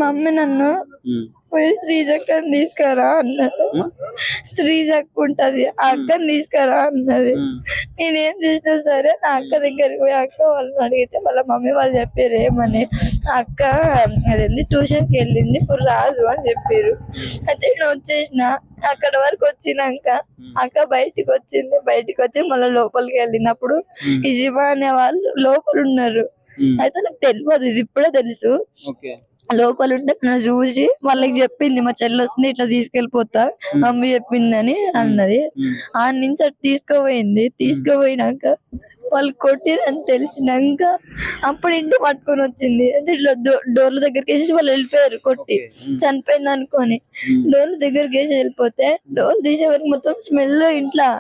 Mummy నన్ను పోయి శ్రీజక్కని తీసుకురా అన్నది. శ్రీజక్క ఉంటది, ఆ అక్కని తీసుకురా అన్నది. నేనేం చేసినా సరే నా అక్క దగ్గరికి పోయి అక్క వాళ్ళని అడిగితే వాళ్ళ మమ్మీ వాళ్ళు చెప్పారు ఏమని, అక్క అదేంది ట్యూషన్కి వెళ్ళింది ఇప్పుడు రాదు అని చెప్పారు. అయితే నేను వచ్చేసిన. అక్కడ వరకు వచ్చినాక అక్క బయటికి వచ్చింది. బయటికి వచ్చి మళ్ళీ లోపలికి వెళ్ళినప్పుడు ఈ శివ అనే వాళ్ళు లోపల ఉన్నారు. అయితే నాకు తెలియదు, ఇది ఇప్పుడే తెలుసు. లోపల ఉంటే నన్ను చూసి వాళ్ళకి చెప్పింది, మా చెల్లి వస్తుంది ఇట్లా తీసుకెళ్ళిపోతా మమ్మీ చెప్పిందని అన్నది. ఆ నుంచి అటు తీసుకుపోయింది. తీసుకుపోయినాక వాళ్ళు కొట్టిరని తెలిసినాక అప్పుడు ఇంటి పట్టుకొని వచ్చింది. అంటే ఇట్లా డోర్ల దగ్గరికి వేసి వాళ్ళు వెళ్ళిపోయారు కొట్టి, చనిపోయింది అనుకొని. డోర్ల దగ్గరికి వేసి వెళ్ళిపోతే డోర్ తీసే వరకు మొత్తం స్మెల్ ఇంట్లో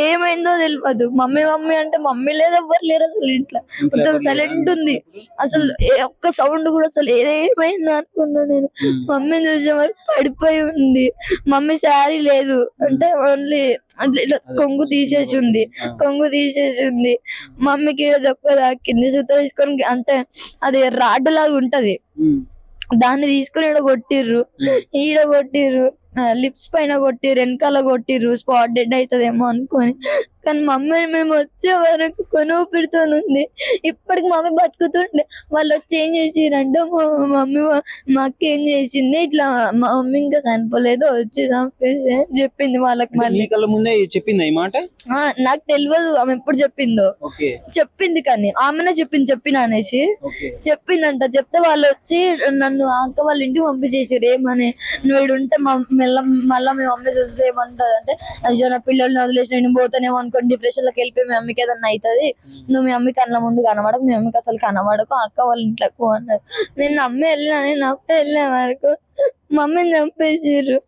ఏమైందో తెలియదు. మమ్మీ మమ్మీ అంటే మమ్మీ లేదు, ఎవ్వరు లేరు అసలు ఇంట్లో. మొత్తం సైలెంట్ ఉంది, అసలు ఒక్క సౌండ్ కూడా. అసలు ఏమైందో అనుకున్నా నేను. మమ్మీని చూసే వరకు పడిపోయి ఉంది. మమ్మీ శారీ లేదు, అంటే ఓన్లీ అంటే ఇట్లా కొంగు తీసేసి ఉంది. మమ్మీకి ఒక్క కింది సుత తీసుకొని, అంటే అది రాడ్ లాగా ఉంటది, దాన్ని తీసుకుని ఈడ కొట్టిర్రు, లిప్స్ పైన కొట్టిర్రు, వెనకాల కొట్టిర్రు. స్పాట్ డెడ్ అవుతుందేమో అనుకొని. కానీ మమ్మీని మేము వచ్చే వరకు కొనుపిడుతూ ఉంది. ఇప్పటికి మమ్మీ బతుకుతుండే. వాళ్ళు వచ్చి ఏం చేసిరంటే మమ్మీ మా అక్క ఏం చేసింది, ఇట్లా మా మమ్మీ ఇంకా చనిపోలేదు వచ్చి చంపేసి చెప్పింది వాళ్ళకి. మళ్ళీ ముందే చెప్పింది ఈ మాట. నాకు తెలియదు ఆమె ఎప్పుడు చెప్పిందో. చెప్పింది కానీ ఆమెనే చెప్పిన అనేసి చెప్పిందంట. చెప్తే వాళ్ళు వచ్చి నన్ను అక్క వాళ్ళ ఇంటికి పంపించేసారు. ఏమని, నువ్వు ఇక్కడ ఉంటే మళ్ళా మీ మమ్మీ చూస్తే ఏమంటది అంటే, అయ్యో నా పిల్లల్ని వదిలేసి నేను పోతానేమో అనుకోండి, డిప్రెషన్ లోకి వెళ్ళిపోయి మీ అమ్మకి ఏదన్నా అవుతుంది, నువ్వు మీ అమ్మకి కళ్ళ ముందు కనబడకు, మీ అమ్మకి అసలు కనబడకు, అక్క వాళ్ళ ఇంట్లోకి అన్నారు. నేను నమ్మి వెళ్ళిన వరకు మమ్మీని చంపేసారు.